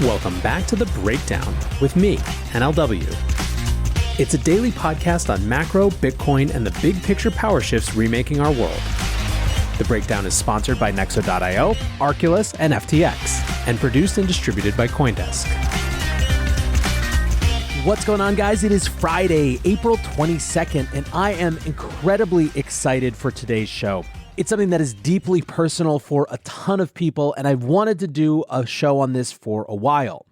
Welcome back to The Breakdown with me, NLW. It's a daily podcast on macro, Bitcoin, and the big picture power shifts remaking our world. The Breakdown is sponsored by Nexo.io, Arculus, and FTX, and produced and distributed by CoinDesk. What's going on, guys? It is Friday, April 22nd, and I am incredibly excited for today's show. It's something that is deeply personal for a ton of people, and I've wanted to do a show on this for a while.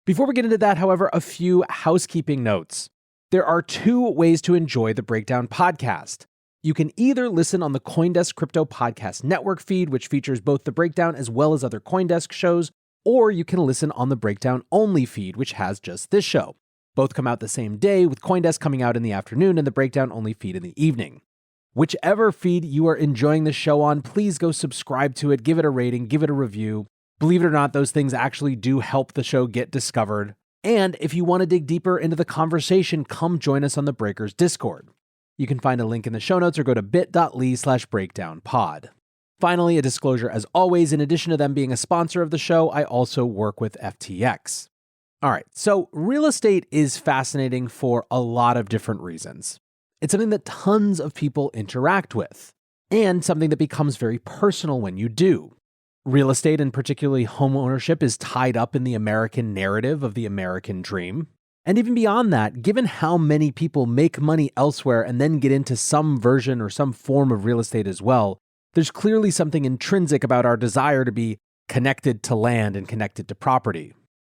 Before we get into that, however, a few housekeeping notes. There are two ways to enjoy the Breakdown podcast. You can either listen on the CoinDesk Crypto Podcast Network feed, which features both the Breakdown as well as other CoinDesk shows, or you can listen on the Breakdown Only feed, which has just this show. Both come out the same day, with CoinDesk coming out in the afternoon and the Breakdown Only feed in the evening. Whichever feed you are enjoying the show on, please go subscribe to it, give it a rating, give it a review. Believe it or not, those things actually do help the show get discovered. And if you want to dig deeper into the conversation, come join us on the Breakers Discord. You can find a link in the show notes or go to bit.ly/breakdownpod. Finally, a disclosure as always, in addition to them being a sponsor of the show, I also work with FTX. All right, so real estate is fascinating for a lot of different reasons. It's something that tons of people interact with, and something that becomes very personal when you do. Real estate, and particularly home ownership, is tied up in the American narrative of the American dream. And even beyond that, given how many people make money elsewhere and then get into some version or some form of real estate as well, there's clearly something intrinsic about our desire to be connected to land and connected to property.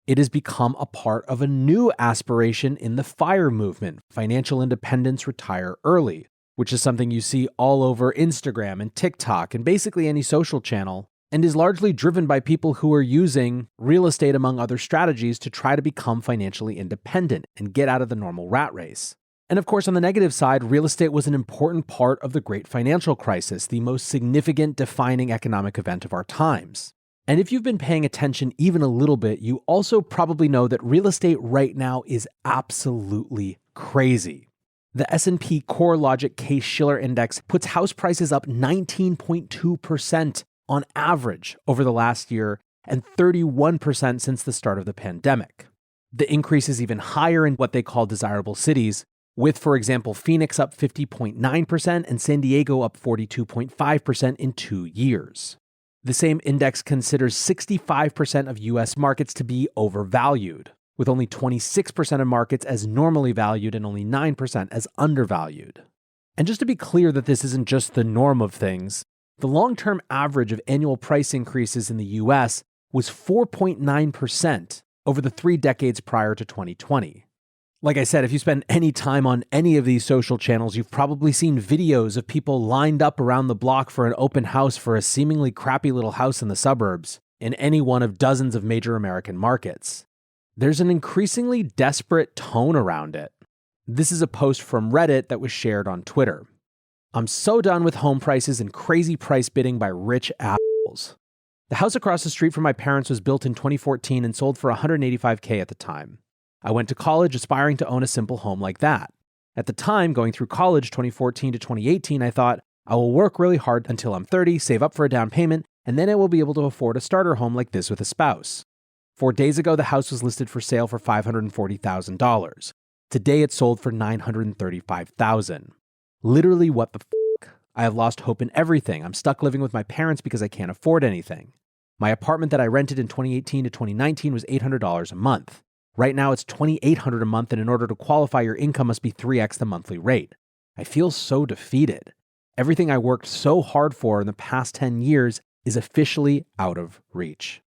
It has become a part of a new aspiration in the FIRE movement, financial independence, retire early, which is something you see all over Instagram and TikTok and basically any social channel, and is largely driven by people who are using real estate among other strategies to try to become financially independent and get out of the normal rat race. And of course, on the negative side, real estate was an important part of the Great Financial Crisis, the most significant defining economic event of our times. And if you've been paying attention even a little bit, you also probably know that real estate right now is absolutely crazy. The S&P CoreLogic Case-Shiller Index puts house prices up 19.2% on average over the last year and 31% since the start of the pandemic. The increase is even higher in what they call desirable cities, with, for example, Phoenix up 50.9% and San Diego up 42.5% in 2 years. The same index considers 65% of US markets to be overvalued, with only 26% of markets as normally valued and only 9% as undervalued. And just to be clear that this isn't just the norm of things, the long-term average of annual price increases in the US was 4.9% over the 3 decades prior to 2020. Like I said, if you spend any time on any of these social channels, you've probably seen videos of people lined up around the block for an open house for a seemingly crappy little house in the suburbs in any one of dozens of major American markets. There's an increasingly desperate tone around it. This is a post from Reddit that was shared on Twitter. I'm so done with home prices and crazy price bidding by rich assholes. The house across the street from my parents was built in 2014 and sold for $185K at the time. I went to college aspiring to own a simple home like that. At the time, going through college 2014 to 2018, I thought, I will work really hard until I'm 30, save up for a down payment, and then I will be able to afford a starter home like this with a spouse. 4 days ago, the house was listed for sale for $540,000. Today, it's sold for $935,000. Literally, what the f***? I have lost hope in everything. I'm stuck living with my parents because I can't afford anything. My apartment that I rented in 2018 to 2019 was $800 a month. Right now, it's $2,800 a month, and in order to qualify, your income must be 3x the monthly rate. I feel so defeated. Everything I worked so hard for in the past 10 years is officially out of reach.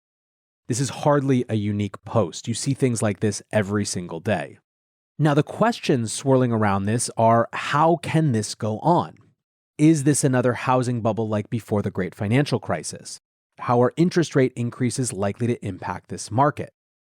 This is hardly a unique post. You see things like this every single day. Now, the questions swirling around this are, how can this go on? Is this another housing bubble like before the Great Financial Crisis? How are interest rate increases likely to impact this market?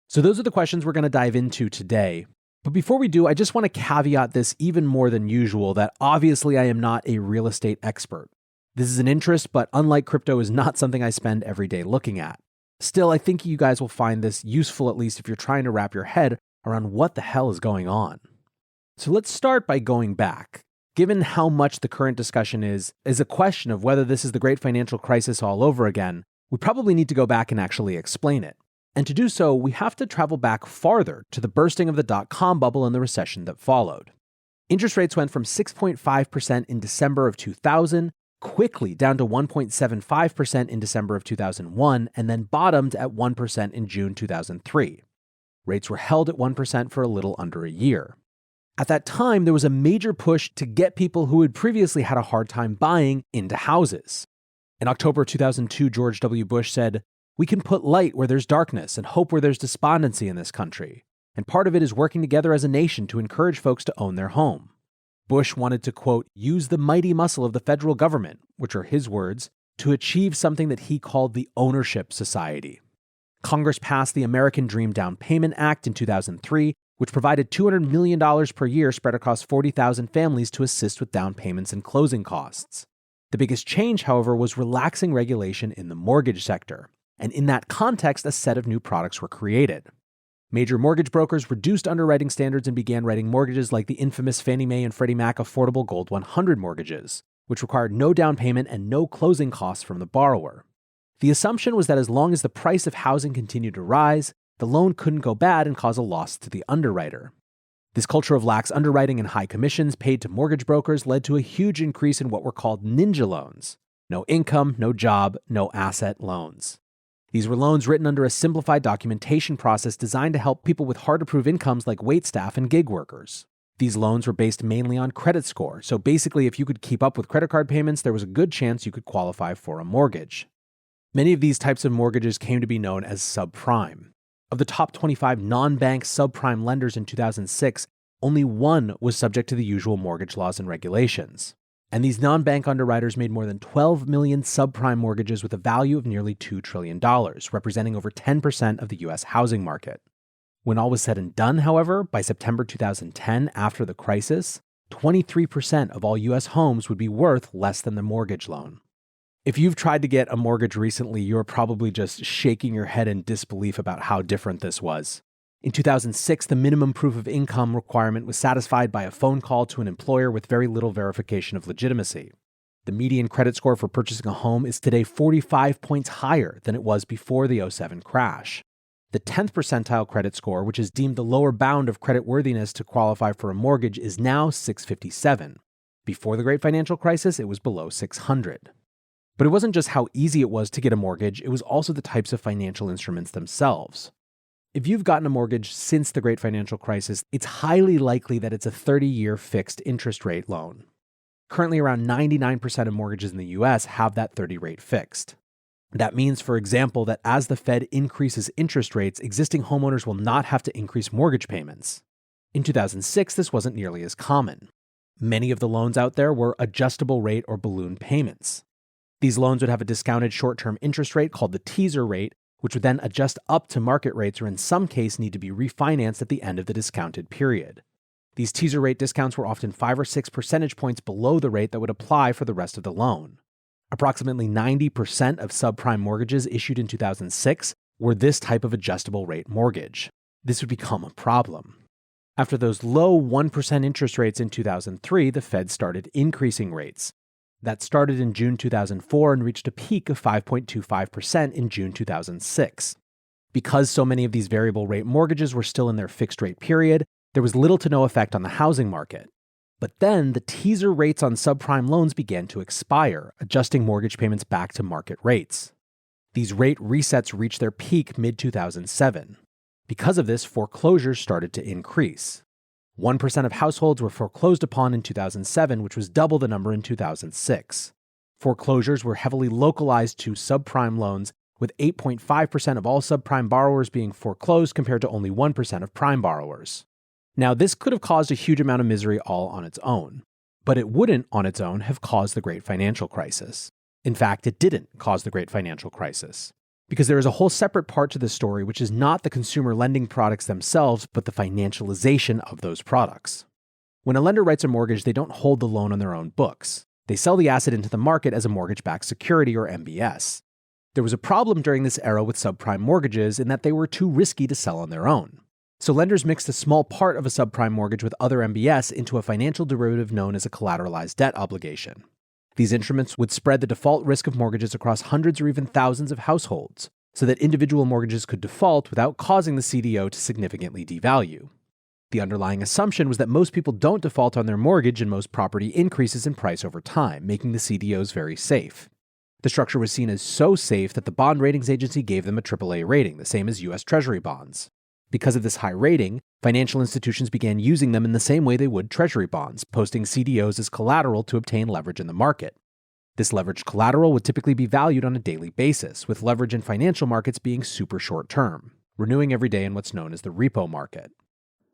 So those are the questions we're going to dive into today. But before we do, I just want to caveat this even more than usual that obviously I am not a real estate expert. This is an interest, but unlike crypto, is not something I spend every day looking at. Still, I think you guys will find this useful, at least if you're trying to wrap your head around what the hell is going on. So let's start by going back. Given how much the current discussion is a question of whether this is the Great Financial Crisis all over again, we probably need to go back and actually explain it. And to do so, we have to travel back farther to the bursting of the dot-com bubble and the recession that followed. Interest rates went from 6.5% in December of 2000, quickly down to 1.75% in December of 2001, and then bottomed at 1% in June 2003. Rates were held at 1% for a little under a year. At that time, there was a major push to get people who had previously had a hard time buying into houses. In October 2002, George W. Bush said, "We can put light where there's darkness and hope where there's despondency in this country. And part of it is working together as a nation to encourage folks to own their home." Bush wanted to, quote, use the mighty muscle of the federal government, which are his words, to achieve something that he called the ownership society. Congress passed the American Dream Down Payment Act in 2003, which provided $200 million per year spread across 40,000 families to assist with down payments and closing costs. The biggest change, however, was relaxing regulation in the mortgage sector. And in that context, a set of new products were created. Major mortgage brokers reduced underwriting standards and began writing mortgages like the infamous Fannie Mae and Freddie Mac Affordable Gold 100 mortgages, which required no down payment and no closing costs from the borrower. The assumption was that as long as the price of housing continued to rise, the loan couldn't go bad and cause a loss to the underwriter. This culture of lax underwriting and high commissions paid to mortgage brokers led to a huge increase in what were called ninja loans. No income, no job, no asset loans. These were loans written under a simplified documentation process designed to help people with hard-to-prove incomes like waitstaff and gig workers. These loans were based mainly on credit score, so basically if you could keep up with credit card payments, there was a good chance you could qualify for a mortgage. Many of these types of mortgages came to be known as subprime. Of the top 25 non-bank subprime lenders in 2006, only one was subject to the usual mortgage laws and regulations. And these non-bank underwriters made more than 12 million subprime mortgages with a value of nearly $2 trillion, representing over 10% of the US housing market. When all was said and done, however, by September 2010, after the crisis, 23% of all US homes would be worth less than the mortgage loan. If you've tried to get a mortgage recently, you're probably just shaking your head in disbelief about how different this was. In 2006, the minimum proof of income requirement was satisfied by a phone call to an employer with very little verification of legitimacy. The median credit score for purchasing a home is today 45 points higher than it was before the '07 crash. The 10th percentile credit score, which is deemed the lower bound of creditworthiness to qualify for a mortgage, is now 657. Before the Great Financial Crisis, it was below 600. But it wasn't just how easy it was to get a mortgage, it was also the types of financial instruments themselves. If you've gotten a mortgage since the Great Financial Crisis, it's highly likely that it's a 30-year fixed interest rate loan. Currently, around 99% of mortgages in the US have that 30 rate fixed. That means, for example, that as the Fed increases interest rates, existing homeowners will not have to increase mortgage payments. In 2006, this wasn't nearly as common. Many of the loans out there were adjustable rate or balloon payments. These loans would have a discounted short-term interest rate called the teaser rate, which would then adjust up to market rates or in some case need to be refinanced at the end of the discounted period. These teaser rate discounts were often 5 or 6 percentage points below the rate that would apply for the rest of the loan. Approximately 90% of subprime mortgages issued in 2006 were this type of adjustable rate mortgage. This would become a problem. After those low 1% interest rates in 2003, the Fed started increasing rates. That started in June 2004 and reached a peak of 5.25% in June 2006. Because so many of these variable rate mortgages were still in their fixed rate period, there was little to no effect on the housing market. But then the teaser rates on subprime loans began to expire, adjusting mortgage payments back to market rates. These rate resets reached their peak mid-2007. Because of this, foreclosures started to increase. 1% of households were foreclosed upon in 2007, which was double the number in 2006. Foreclosures were heavily localized to subprime loans, with 8.5% of all subprime borrowers being foreclosed compared to only 1% of prime borrowers. Now, this could have caused a huge amount of misery all on its own, but it wouldn't on its own have caused the Great Financial Crisis. In fact, it didn't cause the Great Financial Crisis. Because there is a whole separate part to this story, which is not the consumer lending products themselves, but the financialization of those products. When a lender writes a mortgage, they don't hold the loan on their own books. They sell the asset into the market as a mortgage-backed security or MBS. There was a problem during this era with subprime mortgages in that they were too risky to sell on their own. So lenders mixed a small part of a subprime mortgage with other MBS into a financial derivative known as a collateralized debt obligation. These instruments would spread the default risk of mortgages across hundreds or even thousands of households, so that individual mortgages could default without causing the CDO to significantly devalue. The underlying assumption was that most people don't default on their mortgage and most property increases in price over time, making the CDOs very safe. The structure was seen as so safe that the bond ratings agency gave them a AAA rating, the same as US Treasury bonds. Because of this high rating, financial institutions began using them in the same way they would Treasury bonds, posting CDOs as collateral to obtain leverage in the market. This leveraged collateral would typically be valued on a daily basis, with leverage in financial markets being super short-term, renewing every day in what's known as the repo market.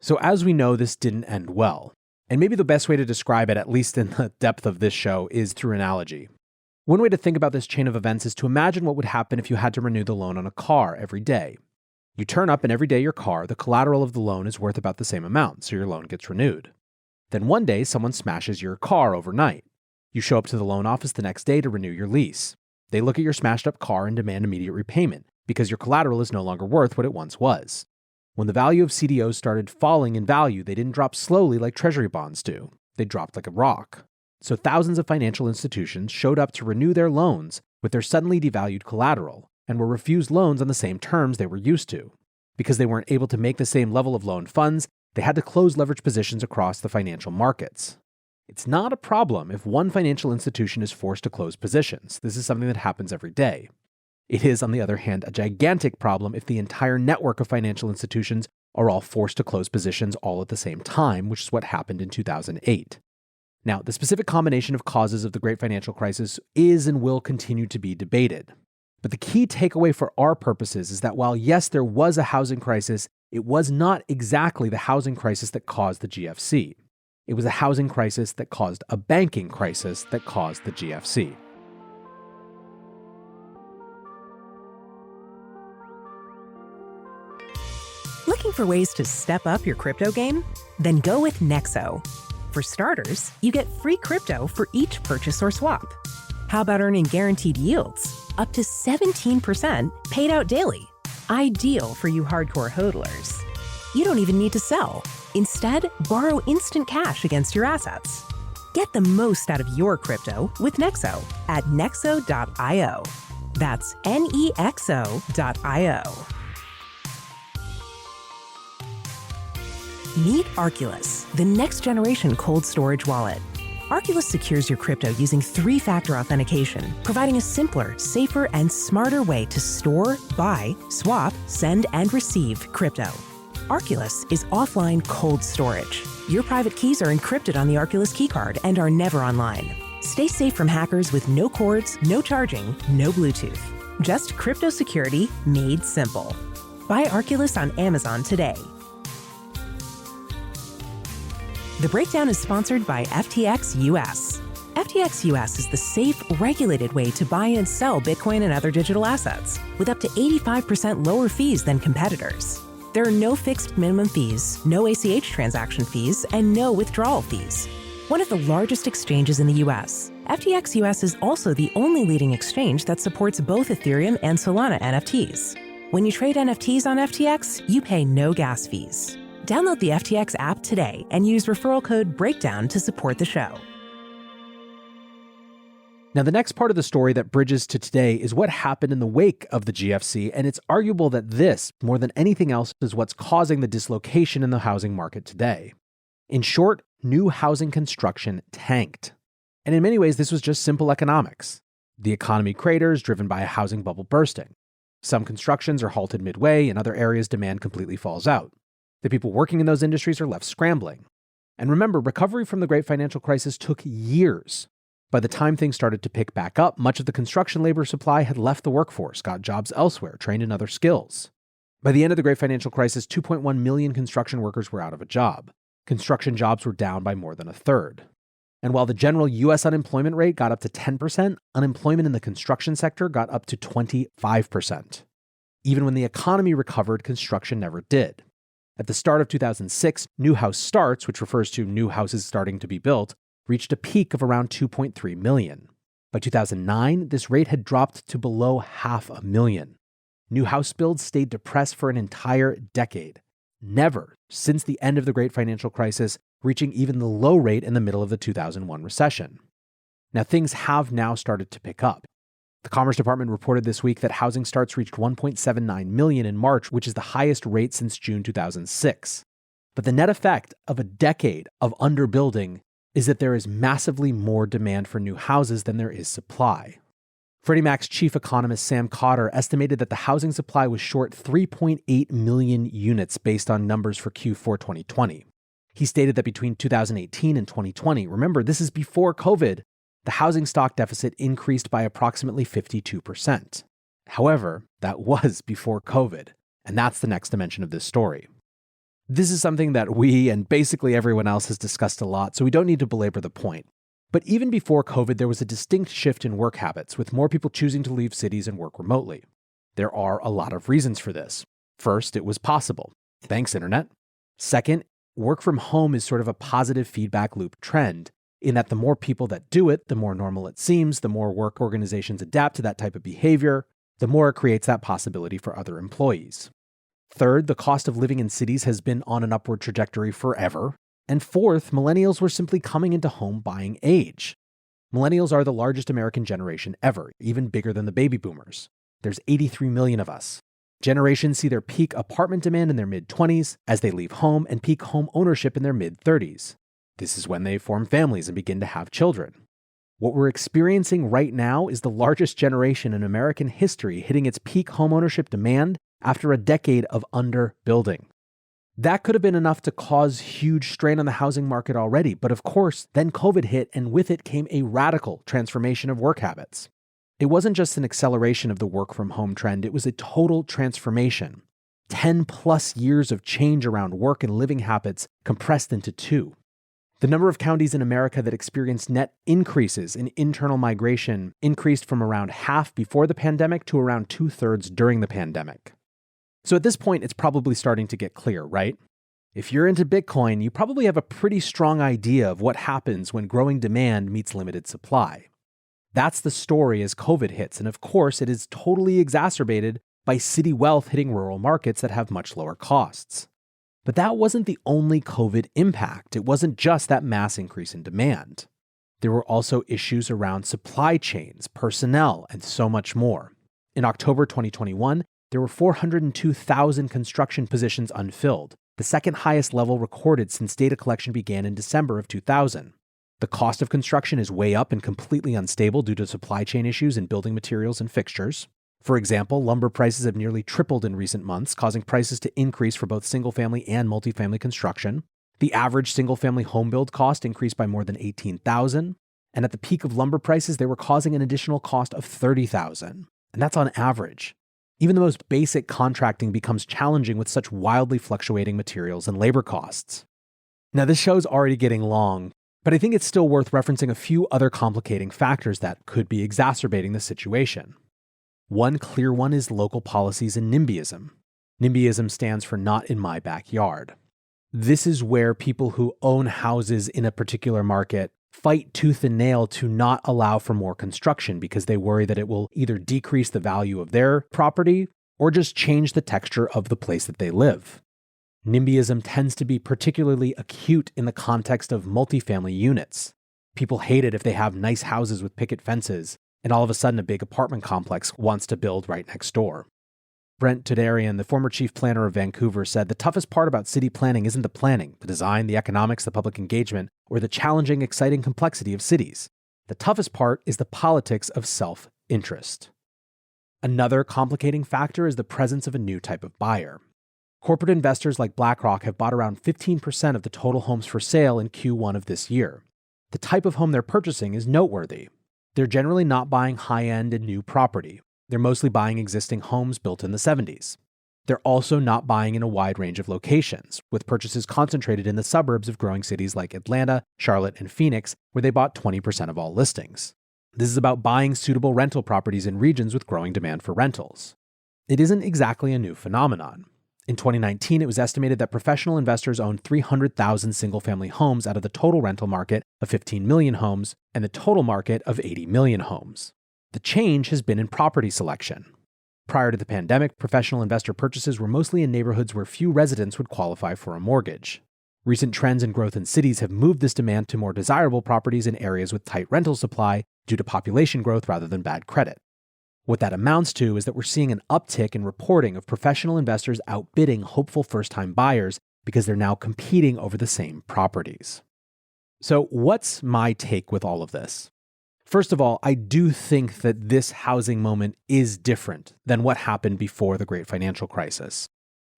So as we know, this didn't end well. And maybe the best way to describe it, at least in the depth of this show, is through analogy. One way to think about this chain of events is to imagine what would happen if you had to renew the loan on a car every day. You turn up and every day your car, the collateral of the loan is worth about the same amount, so your loan gets renewed. Then one day, someone smashes your car overnight. You show up to the loan office the next day to renew your lease. They look at your smashed up car and demand immediate repayment, because your collateral is no longer worth what it once was. When the value of CDOs started falling in value, they didn't drop slowly like Treasury bonds do. They dropped like a rock. So thousands of financial institutions showed up to renew their loans with their suddenly devalued collateral and were refused loans on the same terms they were used to. Because they weren't able to make the same level of loan funds, they had to close leverage positions across the financial markets. It's not a problem if one financial institution is forced to close positions. This is something that happens every day. It is, on the other hand, a gigantic problem if the entire network of financial institutions are all forced to close positions all at the same time, which is what happened in 2008. Now, the specific combination of causes of the Great Financial Crisis is and will continue to be debated. But the key takeaway for our purposes is that while yes, there was a housing crisis, it was not exactly the housing crisis that caused the GFC. It was a housing crisis that caused a banking crisis that caused the GFC. Looking for ways to step up your crypto game? Then go with Nexo. For starters, you get free crypto for each purchase or swap. How about earning guaranteed yields? Up to 17% paid out daily. Ideal for you hardcore hodlers. You don't even need to sell. Instead, borrow instant cash against your assets. Get the most out of your crypto with Nexo at nexo.io. That's nexo.io. Meet Arculus, the next generation cold storage wallet. Arculus secures your crypto using 3-factor authentication, providing a simpler, safer, and smarter way to store, buy, swap, send, and receive crypto. Arculus is offline cold storage. Your private keys are encrypted on the Arculus keycard and are never online. Stay safe from hackers with no cords, no charging, no Bluetooth. Just crypto security made simple. Buy Arculus on Amazon today. The Breakdown is sponsored by FTX US. FTX US is the safe, regulated way to buy and sell Bitcoin and other digital assets, with up to 85% lower fees than competitors. There are no fixed minimum fees, no ACH transaction fees, and no withdrawal fees. One of the largest exchanges in the US, FTX US is also the only leading exchange that supports both Ethereum and Solana NFTs. When you trade NFTs on FTX, you pay no gas fees. Download the FTX app today and use referral code BREAKDOWN to support the show. Now, the next part of the story that bridges to today is what happened in the wake of the GFC, and it's arguable that this, more than anything else, is what's causing the dislocation in the housing market today. In short, new housing construction tanked. And in many ways, this was just simple economics. The economy craters, driven by a housing bubble bursting. Some constructions are halted midway, in other areas demand completely falls out. The people working in those industries are left scrambling. And remember, recovery from the Great Financial Crisis took years. By the time things started to pick back up, much of the construction labor supply had left the workforce, got jobs elsewhere, trained in other skills. By the end of the Great Financial Crisis, 2.1 million construction workers were out of a job. Construction jobs were down by more than a third. And while the general U.S. unemployment rate got up to 10%, unemployment in the construction sector got up to 25%. Even when the economy recovered, construction never did. At the start of 2006, new house starts, which refers to new houses starting to be built, reached a peak of around 2.3 million. By 2009, this rate had dropped to below 500,000. New house builds stayed depressed for an entire decade, never since the end of the Great Financial Crisis, reaching even the low rate in the middle of the 2001 recession. Now, things have now started to pick up. The Commerce Department reported this week that housing starts reached 1.79 million in March, which is the highest rate since June 2006. But the net effect of a decade of underbuilding is that there is massively more demand for new houses than there is supply. Freddie Mac's chief economist Sam Cotter estimated that the housing supply was short 3.8 million units based on numbers for Q4 2020. He stated that between 2018 and 2020, remember this is before COVID, the housing stock deficit increased by approximately 52%. However, that was before COVID, and that's the next dimension of this story. This is something that we and basically everyone else has discussed a lot, so we don't need to belabor the point. But even before COVID, there was a distinct shift in work habits, with more people choosing to leave cities and work remotely. There are a lot of reasons for this. First, it was possible. Thanks, Internet. Second, work from home is sort of a positive feedback loop trend, in that the more people that do it, the more normal it seems, the more work organizations adapt to that type of behavior, the more it creates that possibility for other employees. Third, the cost of living in cities has been on an upward trajectory forever. And fourth, millennials were simply coming into home buying age. Millennials are the largest American generation ever, even bigger than the baby boomers. There's 83 million of us. Generations see their peak apartment demand in their mid-20s as they leave home and peak home ownership in their mid-30s. This is when they form families and begin to have children. What we're experiencing right now is the largest generation in American history hitting its peak homeownership demand after a decade of underbuilding. That could have been enough to cause huge strain on the housing market already, but of course, then COVID hit, and with it came a radical transformation of work habits. It wasn't just an acceleration of the work from home trend, it was a total transformation. 10 plus years of change around work and living habits compressed into 2. The number of counties in America that experienced net increases in internal migration increased from around half before the pandemic to around 2/3 during the pandemic. So at this point, it's probably starting to get clear, right? If you're into Bitcoin, you probably have a pretty strong idea of what happens when growing demand meets limited supply. That's the story as COVID hits, and of course, it is totally exacerbated by city wealth hitting rural markets that have much lower costs. But that wasn't the only COVID impact. It wasn't just that mass increase in demand. There were also issues around supply chains, personnel, and so much more. In October 2021, there were 402,000 construction positions unfilled, the second highest level recorded since data collection began in December of 2000. The cost of construction is way up and completely unstable due to supply chain issues in building materials and fixtures. For example, lumber prices have nearly tripled in recent months, causing prices to increase for both single-family and multifamily construction. The average single-family home build cost increased by more than $18,000, and at the peak of lumber prices, they were causing an additional cost of $30,000, and that's on average. Even the most basic contracting becomes challenging with such wildly fluctuating materials and labor costs. Now, this show's already getting long, but I think it's still worth referencing a few other complicating factors that could be exacerbating the situation. One clear one is local policies and NIMBYism. NIMBYism stands for not in my backyard. This is where people who own houses in a particular market fight tooth and nail to not allow for more construction because they worry that it will either decrease the value of their property or just change the texture of the place that they live. NIMBYism tends to be particularly acute in the context of multifamily units. People hate it if they have nice houses with picket fences, and all of a sudden a big apartment complex wants to build right next door. Brent Tudarian, the former chief planner of Vancouver, said the toughest part about city planning isn't the planning, the design, the economics, the public engagement, or the challenging, exciting complexity of cities. The toughest part is the politics of self-interest. Another complicating factor is the presence of a new type of buyer. Corporate investors like BlackRock have bought around 15% of the total homes for sale in Q1 of this year. The type of home they're purchasing is noteworthy. They're generally not buying high-end and new property. They're mostly buying existing homes built in the 70s. They're also not buying in a wide range of locations, with purchases concentrated in the suburbs of growing cities like Atlanta, Charlotte, and Phoenix, where they bought 20% of all listings. This is about buying suitable rental properties in regions with growing demand for rentals. It isn't exactly a new phenomenon. In 2019, it was estimated that professional investors owned 300,000 single-family homes out of the total rental market of 15 million homes and the total market of 80 million homes. The change has been in property selection. Prior to the pandemic, professional investor purchases were mostly in neighborhoods where few residents would qualify for a mortgage. Recent trends and growth in cities have moved this demand to more desirable properties in areas with tight rental supply due to population growth rather than bad credit. What that amounts to is that we're seeing an uptick in reporting of professional investors outbidding hopeful first-time buyers because they're now competing over the same properties. So what's my take with all of this? First of all, I do think that this housing moment is different than what happened before the Great Financial Crisis.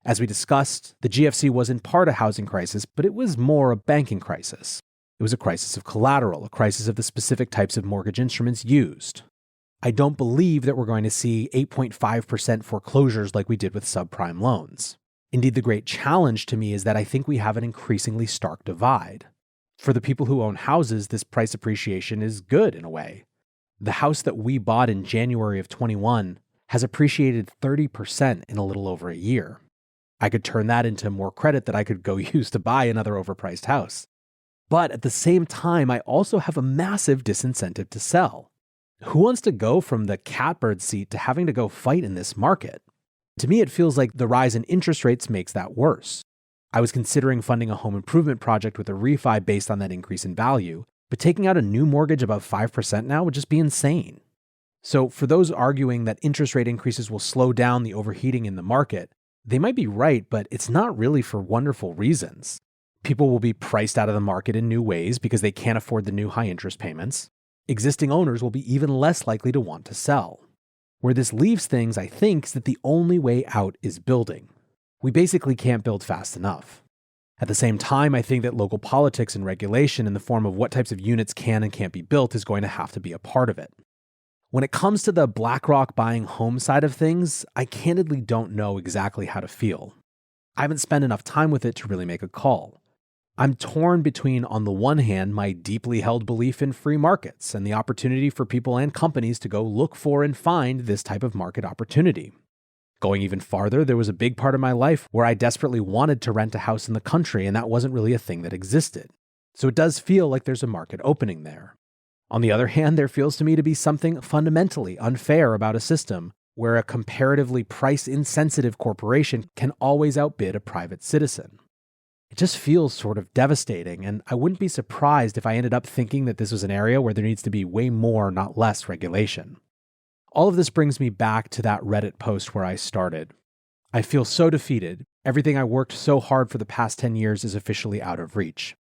As we discussed, the GFC was in part a housing crisis, but it was more a banking crisis. It was a crisis of collateral, a crisis of the specific types of mortgage instruments used. I don't believe that we're going to see 8.5% foreclosures like we did with subprime loans. Indeed, the great challenge to me is that I think we have an increasingly stark divide. For the people who own houses, this price appreciation is good in a way. The house that we bought in January of 21 has appreciated 30% in a little over a year. I could turn that into more credit that I could go use to buy another overpriced house. But at the same time, I also have a massive disincentive to sell. Who wants to go from the catbird seat to having to go fight in this market? To me, it feels like the rise in interest rates makes that worse. I was considering funding a home improvement project with a refi based on that increase in value, but taking out a new mortgage above 5% now would just be insane. So for those arguing that interest rate increases will slow down the overheating in the market, they might be right, but it's not really for wonderful reasons. People will be priced out of the market in new ways because they can't afford the new high interest payments. Existing owners will be even less likely to want to sell. Where this leaves things, I think, is that the only way out is building. We basically can't build fast enough. At the same time, I think that local politics and regulation in the form of what types of units can and can't be built is going to have to be a part of it. When it comes to the BlackRock buying home side of things, I candidly don't know exactly how to feel. I haven't spent enough time with it to really make a call. I'm torn between, on the one hand, my deeply held belief in free markets and the opportunity for people and companies to go look for and find this type of market opportunity. Going even farther, there was a big part of my life where I desperately wanted to rent a house in the country, and that wasn't really a thing that existed. So it does feel like there's a market opening there. On the other hand, there feels to me to be something fundamentally unfair about a system where a comparatively price-insensitive corporation can always outbid a private citizen. It just feels sort of devastating, and I wouldn't be surprised if I ended up thinking that this was an area where there needs to be way more, not less, regulation. All of this brings me back to that Reddit post where I started. I feel so defeated. Everything I worked so hard for the past 10 years is officially out of reach.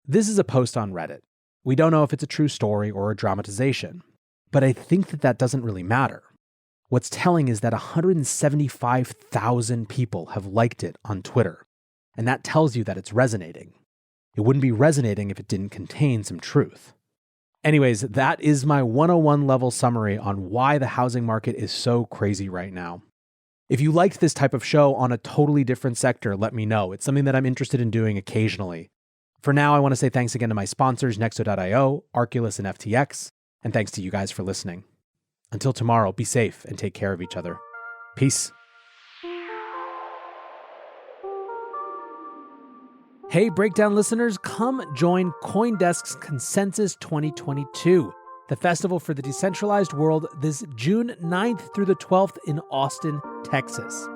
This is a post on Reddit. We don't know if it's a true story or a dramatization, but I think that doesn't really matter. What's telling is that 175,000 people have liked it on Twitter, and that tells you that it's resonating. It wouldn't be resonating if it didn't contain some truth. Anyways, that is my 101 level summary on why the housing market is so crazy right now. If you liked this type of show on a totally different sector, let me know. It's something that I'm interested in doing occasionally. For now, I want to say thanks again to my sponsors, Nexo.io, Arculus, and FTX, and thanks to you guys for listening. Until tomorrow, be safe and take care of each other. Peace. Hey, Breakdown listeners, come join CoinDesk's Consensus 2022, the festival for the decentralized world, this June 9th through the 12th in Austin, Texas.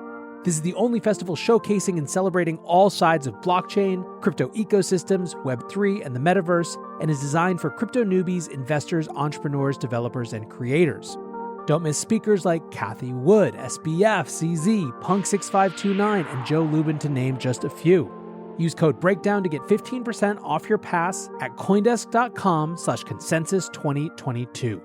This is the only festival showcasing and celebrating all sides of blockchain, crypto ecosystems, Web3, and the metaverse, and is designed for crypto newbies, investors, entrepreneurs, developers, and creators. Don't miss speakers like Kathy Wood, SBF, CZ, Punk6529, and Joe Lubin, to name just a few. Use code BREAKDOWN to get 15% off your pass at coindesk.com/consensus2022.